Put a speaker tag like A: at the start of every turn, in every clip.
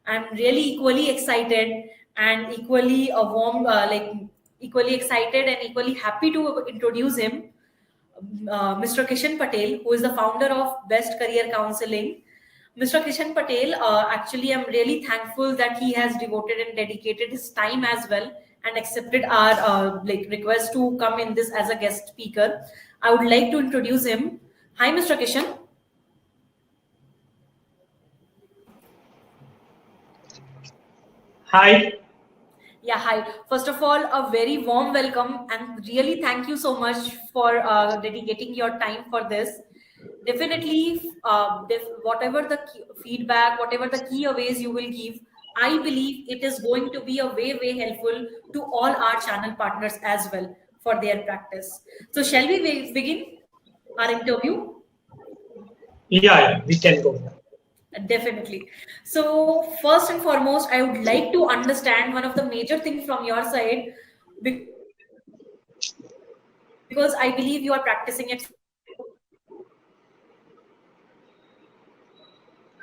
A: I'm really equally excited and equally a warm, equally excited and equally happy to introduce him, Mr. Kishan Patel, who is the founder of Best Career Counseling. Mr. Kishan Patel, actually, I'm really thankful that he has devoted and dedicated his time as well and accepted our request to come in this as a guest speaker. I would like to introduce him. Hi, Mr. Kishan.
B: Hi.
A: Yeah, hi. First of all, a very warm welcome and really thank you so much for dedicating your time for this. Definitely, whatever the feedback, whatever the key aways you will give, I believe it is going to be a way helpful to all our channel partners as well for their practice. So, shall we begin our interview?
B: Yeah, we can go.
A: Definitely. So, first and foremost, I would like to understand one of the major things from your side because I believe you are practicing it.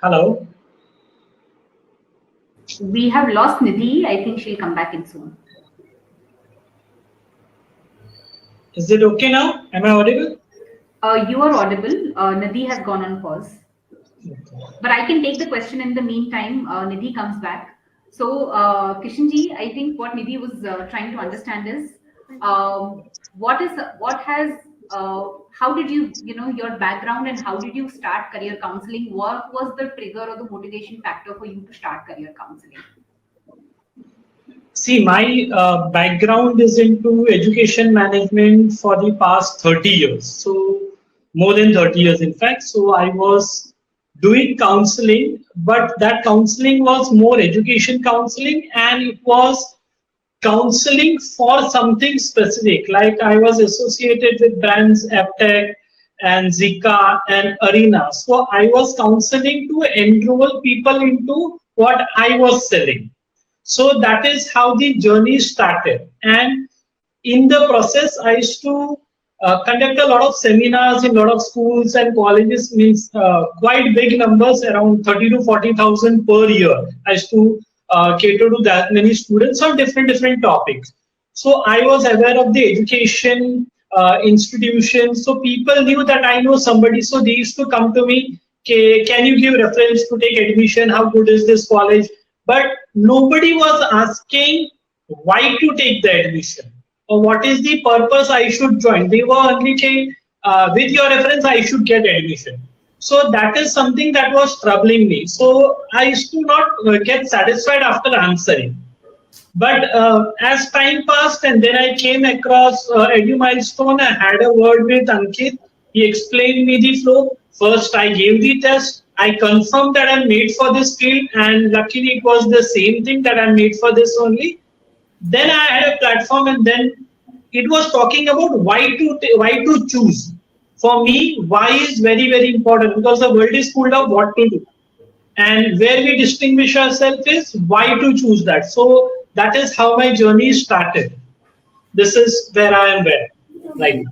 B: Hello.
C: We have lost Nidhi. I think she'll come back in soon.
B: Is it okay now? Am I audible?
C: You are audible. Nidhi has gone on pause. But I can take the question in the meantime. Nidhi comes back. So, Kishanji, I think what Nidhi was trying to understand is how did you, your background and how did you start career counseling? What was the trigger or the motivation factor for you to start career counseling?
B: See, my background is into education management for the past 30 years. So, more than 30 years, in fact. So, I was doing counseling, but that counseling was more education counseling, and it was counseling for something specific. Like I was associated with brands Aptech and Zika and Arena. So I was counseling to enroll people into what I was selling. So that is how the journey started. And in the process, I used to conduct a lot of seminars in a lot of schools and colleges, means quite big numbers, around 30 to 40,000 per year. I used to cater to that many students on different topics. So I was aware of the education institution. So people knew that I know somebody. So they used to come to me, can you give reference to take admission? How good is this college? But nobody was asking why to take the admission or what is the purpose I should join. They were only saying, with your reference, I should get admission. So that is something that was troubling me. So I used to not get satisfied after answering. But as time passed and then I came across EduMilestone, I had a word with Ankit. He explained me the flow. First, I gave the test. I confirmed that I'm made for this field, and luckily it was the same thing, that I'm made for this only. Then I had a platform, and then it was talking about why to choose. For me, why is very important, because the world is full of what to do, and where we distinguish ourselves is why to choose that. So that is how my journey started. This is where I am right now.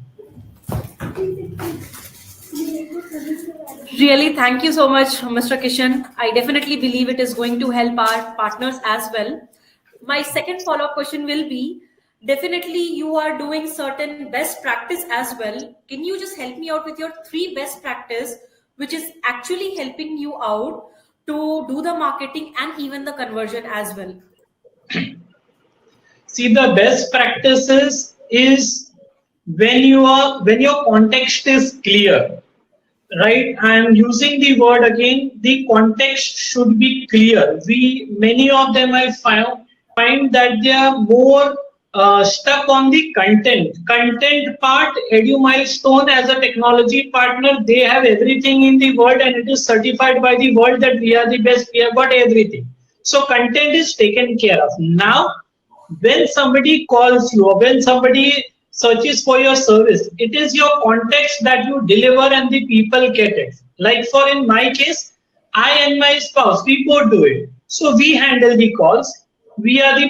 A: Really, thank you so much, Mr. Kishan. I definitely believe it is going to help our partners as well. My second follow-up question will be, definitely you are doing certain best practice as well. Can you just help me out with your 3 best practice, which is actually helping you out to do the marketing and even the conversion as well?
B: See, the best practices is when your context is clear. Right, I am using the word again. The context should be clear. Many of them I find that they are more stuck on the content part. EduMilestone as a technology partner, they have everything in the world, and it is certified by the world that we are the best. We have got everything. So content is taken care of. Now, when somebody calls you or when somebody searches for your service, it is your context that you deliver and the people get it. Like for in my case, I and my spouse, we both do it. So we handle the calls. We are the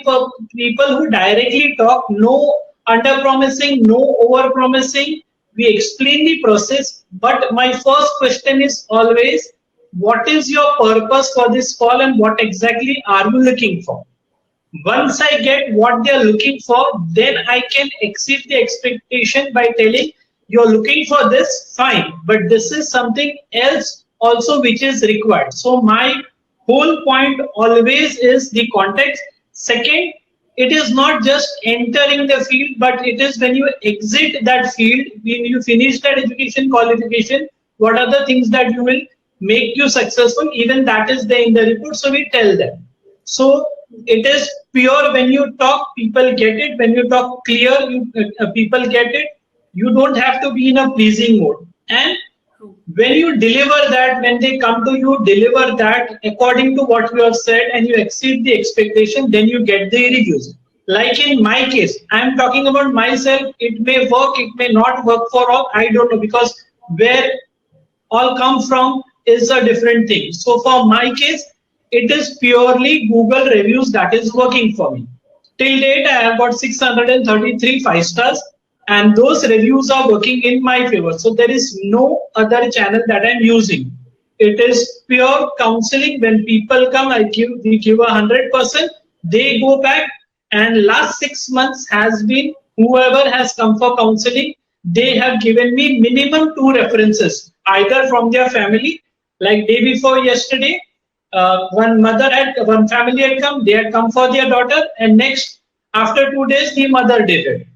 B: people who directly talk, no under promising, no over promising. We explain the process. But my first question is always, what is your purpose for this call and what exactly are you looking for? Once I get what they are looking for, then I can exceed the expectation by telling you're looking for this, fine, but this is something else also which is required. So my whole point always is the context. Second, it is not just entering the field, but it is when you exit that field, when you finish that education qualification, what are the things that you will make you successful? Even that is there in the report, so we tell them. So it is pure. When you talk, people get it. When you talk clear, people get it. You don't have to be in a pleasing mode. And when you deliver that, when they come to you, deliver that according to what you have said and you exceed the expectation, then you get the reviews. Like in my case, I'm talking about myself. It may work, it may not work for all. I don't know, because where all come from is a different thing. So for my case, it is purely Google reviews that is working for me. Till date, I have got 633 5 stars, and those reviews are working in my favor. So there is no other channel that I'm using. It is pure counseling. When people come, we give 100%. They go back, and last 6 months has been whoever has come for counseling, they have given me minimum 2 references, either from their family, like day before yesterday. One family had come, they had come for their daughter, and next, after 2 days, the mother did it.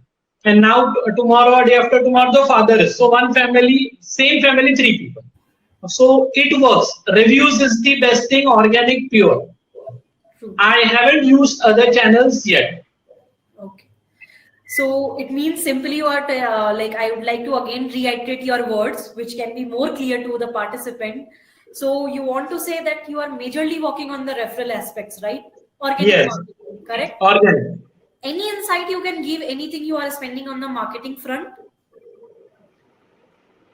B: And now tomorrow or day after tomorrow, the father is. So one family, same family, 3 people. So it works. Reviews is the best thing, organic, pure.
A: True.
B: I haven't used other channels yet.
A: Okay. So it means simply what, like I would like to again reiterate your words, which can be more clear to the participant. So you want to say that you are majorly working on the referral aspects, right? Organic
B: Yes.
A: marketing, correct?
B: Organic.
A: Any insight you can give, anything you are spending on the marketing front?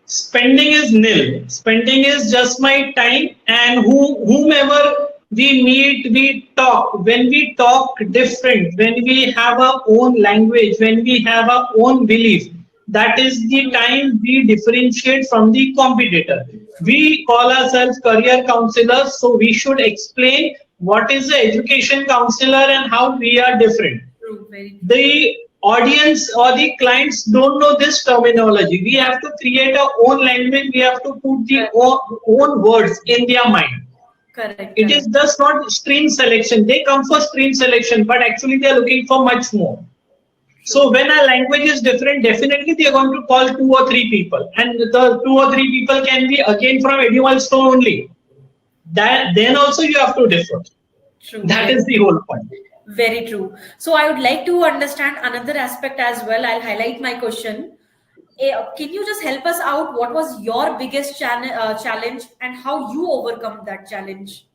B: Spending is nil. Spending is just my time, and whomever we meet, we talk. When we talk different, when we have our own language, when we have our own belief, that is the time we differentiate from the competitor. We call ourselves career counselors, so we should explain what is the education counselor and how we are different.
A: True, very.
B: The audience or the clients don't know this terminology. We have to create our own language. We have to put the own words in their mind.
A: Correct.
B: It is just not stream selection. They come for stream selection, but actually they are looking for much more. So when our language is different, definitely they are going to call 2 or 3 people, and the 2 or 3 people can be again from EduMilestone only. Then also you have to differ.
A: True.
B: That is the whole point.
A: Very true. So I would like to understand another aspect as well. I'll highlight my question. Can you just help us out? What was your biggest challenge and how you overcome that challenge?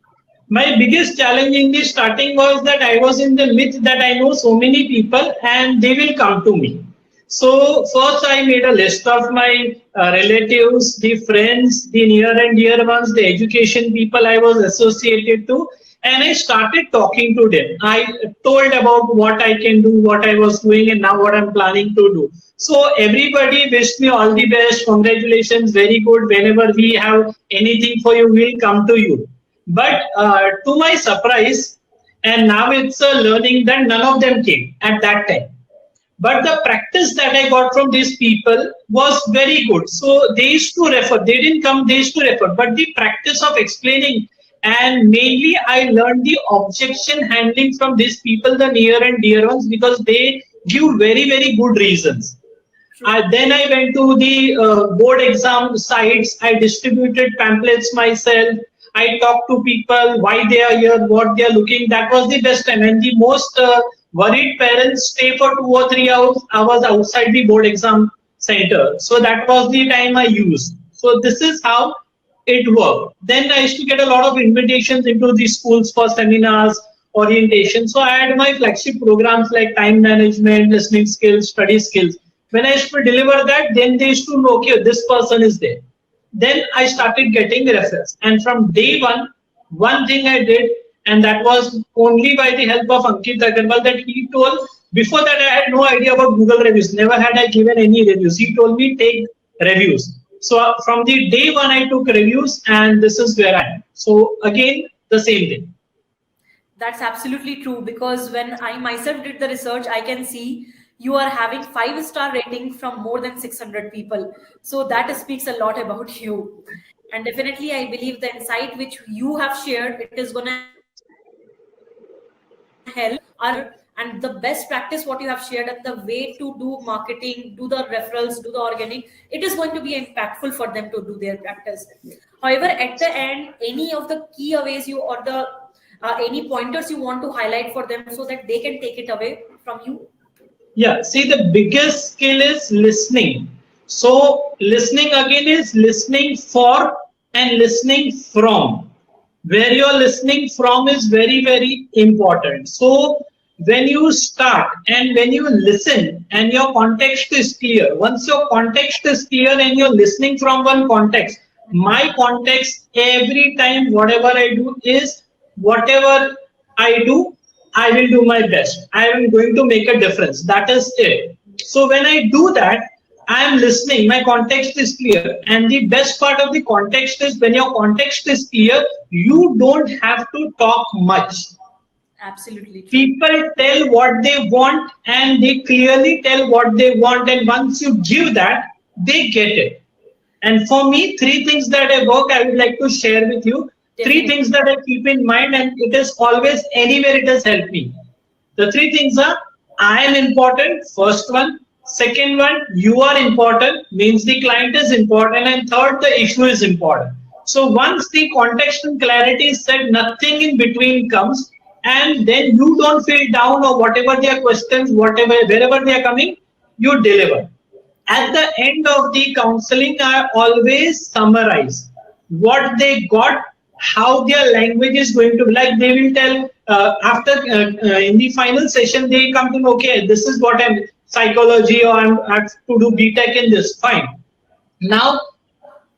B: My biggest challenge in the starting was that I was in the myth that I know so many people and they will come to me. So first I made a list of my relatives, the friends, the near and dear ones, the education people I was associated to, and I started talking to them. I told about what I can do, what I was doing, and now what I'm planning to do. So everybody wished me all the best, congratulations, very good. Whenever we have anything for you, we'll come to you. But to my surprise, and now it's a learning that none of them came at that time. But the practice that I got from these people was very good. So they used to refer, they didn't come, they used to refer. But the practice of explaining, and mainly I learned the objection handling from these people, the near and dear ones, because they give very, very good reasons. Then I went to the board exam sites. I distributed pamphlets myself. I talked to people, why they are here, what they are looking. That was the best time. And the most worried parents stay for 2 or 3 hours outside the board exam center. So that was the time I used. So this is how it worked. Then I used to get a lot of invitations into the schools for seminars, orientation. So I had my flagship programs like time management, listening skills, study skills. When I used to deliver that, then they used to know, okay, this person is there. Then I started getting referrals. And from day one thing I did, and that was only by the help of Ankit Agarwal, that he told, before that I had no idea about Google reviews. Never had I given any reviews. He told me, take reviews. So from the day one, I took reviews, and this is where I am. So again, the same thing.
A: That's absolutely true, because when I myself did the research, I can see you are having 5-star rating from more than 600 people. So that speaks a lot about you. And definitely, I believe the insight which you have shared, it is going to help our, and the best practice what you have shared and the way to do marketing, do the referrals, do the organic, it is going to be impactful for them to do their practice. However, at the end, any of the key aways you, or the any pointers you want to highlight for them so that they can take it away from you?
B: Yeah, see, the biggest skill is listening. So listening again is listening for and listening from. Where you're listening from is very, very important. So when you start and when you listen and your context is clear, once your context is clear and you're listening from one context, my context every time, whatever I do is whatever I do, I will do my best. I am going to make a difference. That is it. So when I do that, I am listening. My context is clear. And the best part of the context is when your context is clear, you don't have to talk much.
A: Absolutely true.
B: People tell what they want, and they clearly tell what they want. And once you give that, they get it. And for me, 3 things that I work, I would like to share with you.
A: Definitely.
B: 3 things that I keep in mind, and it is always anywhere it has helped me. The 3 things are: I am important, first one. Second one, you are important, means the client is important. And third, the issue is important. So once the context and clarity is set, nothing in between comes, and then you don't feel down, or whatever their questions, whatever, wherever they are coming, you deliver. At the end of the counseling, I always summarize what they got, how their language is going to be. Like they will tell after in the final session, they come to know, okay, this is what I'm psychology, or I'm have to do BTech in this. Fine. Now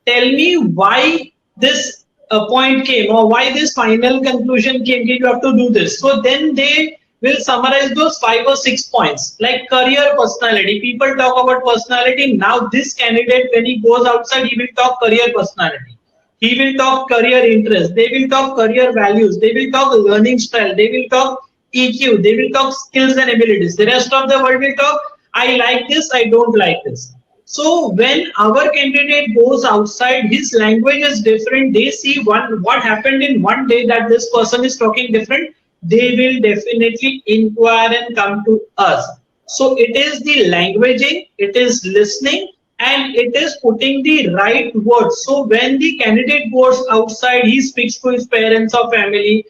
B: tell me why this point came, or why this final conclusion came. You have to do this. So then they will summarize those 5 or 6 points, like career, personality. People talk about personality. Now this candidate, when he goes outside, he will talk career, personality. He will talk career interest. They will talk career values. They will talk learning style. They will talk EQ. They will talk skills and abilities. The rest of the world will talk, I like this, I don't like this. So when our candidate goes outside, his language is different. They see what happened in one day, that this person is talking different. They will definitely inquire and come to us. So it is the languaging, it is listening, and it is putting the right words. So when the candidate goes outside, he speaks to his parents or family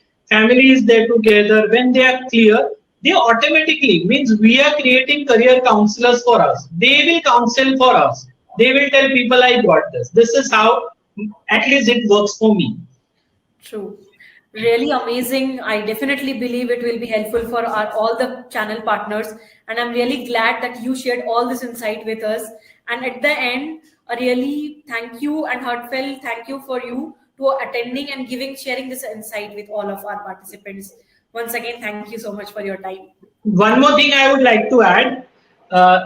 B: is there together. When they are clear, they automatically, means we are creating career counselors for us. They will counsel for us. They will tell people, I got this. This is how, at least it works for me.
A: True. Really amazing. I definitely believe it will be helpful for all the channel partners. And I'm really glad that you shared all this insight with us. And at the end, a really thank you and heartfelt thank you for you to attending and sharing this insight with all of our participants. Once again, thank you so much for your time.
B: One more thing I would like to add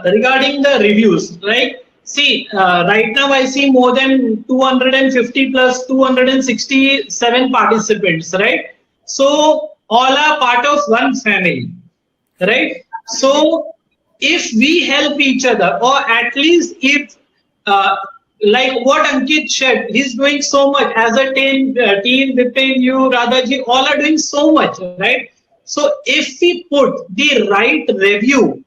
B: regarding the reviews, right? See, right now I see more than 250 plus 267 participants, right? So all are part of one family, right? So if we help each other, or at least if like what Ankit said, he's doing so much as a team, Vipin, you, Radhaji, all are doing so much, right? So if we put the right review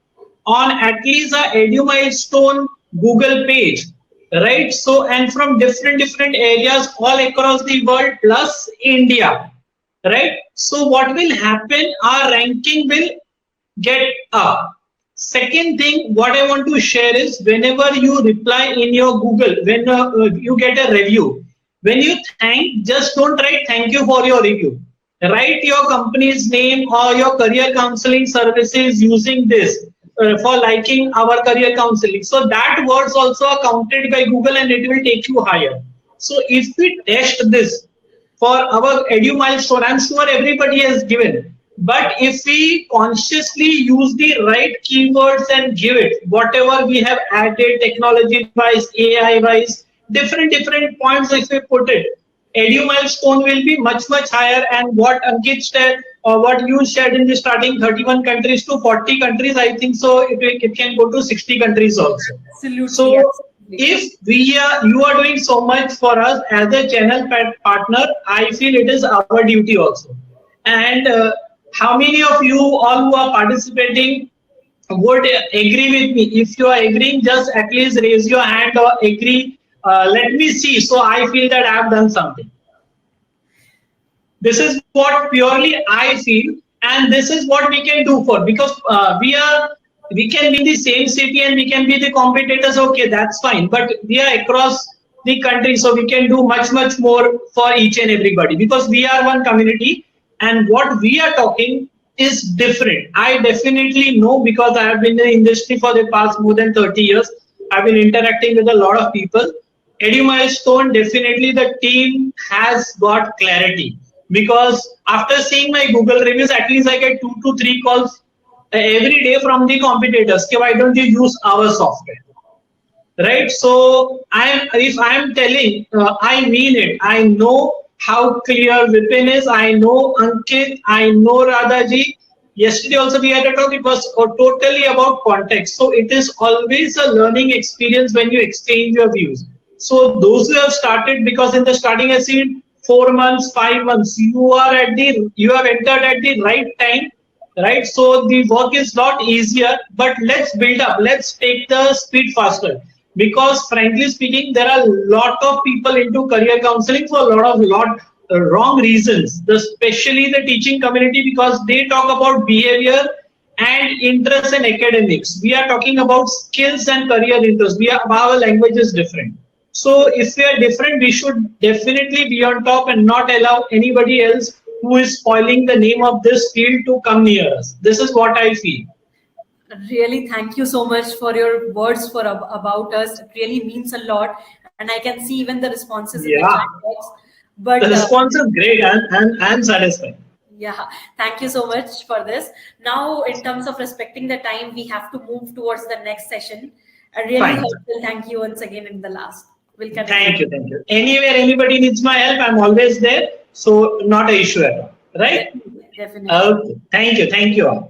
B: on at least a EduMilestone Google page, right? So, and from different areas all across the world plus India, right? So what will happen? Our ranking will get up. Second thing, what I want to share is, whenever you reply in your Google, when you get a review, when you thank, just don't write thank you for your review. Write your company's name or your career counseling services using this for liking our career counseling. So that words also are counted by Google and it will take you higher. So if we test this for our EduMilestone, I'm sure everybody has given. But if we consciously use the right keywords and give it, whatever we have added technology-wise, AI-wise, different points if we put it, edu milestone will be much higher. And what Ankit said, or what you shared in the starting, 31 countries to 40 countries, I think so it can go to 60 countries also.
A: Absolutely.
B: So
A: Absolutely.
B: if you are doing so much for us as a channel partner, I feel it is our duty also. And how many of you all who are participating would agree with me? If you are agreeing, just at least raise your hand or agree. Let me see. So I feel that I have done something. This is what purely I feel, and this is what we can do for, because we can be in the same city and we can be the competitors. Okay, that's fine. But we are across the country, so we can do much more for each and everybody, because we are one community, and what we are talking is different. I definitely know, because I have been in the industry for the past more than 30 years. I've been interacting with a lot of people. Edu Milestone, definitely the team has got clarity, because after seeing my Google reviews, at least I get 2 to 3 calls every day from the competitors. Okay, why don't you use our software? Right? So if I'm telling, I mean it. I know how clear Vipin is. I know Ankit. I know Radhaji. Yesterday also we had a talk. It was totally about context. So it is always a learning experience when you exchange your views. So those who have started, because in the starting I see 4 months, 5 months, you have entered at the right time, right? So the work is lot easier, but let's build up. Let's take the speed faster. Because frankly speaking, there are a lot of people into career counseling for a lot wrong reasons, especially the teaching community, because they talk about behavior and interest in academics. We are talking about skills and career interest. Our language is different. So if we are different, we should definitely be on top and not allow anybody else who is spoiling the name of this field to come near us. This is what I feel.
A: Really, thank you so much for your words about us. It really means a lot, and I can see even the responses in the chat box. But
B: the response is great, and I'm satisfied.
A: Yeah, thank you so much for this. Now, in terms of respecting the time, we have to move towards the next session. A really helpful. Thank you once again in the last. We'll connect.
B: Thank you. Anywhere anybody needs my help, I'm always there. So not an issue at all. Right?
A: Definitely.
B: Okay. Thank you all.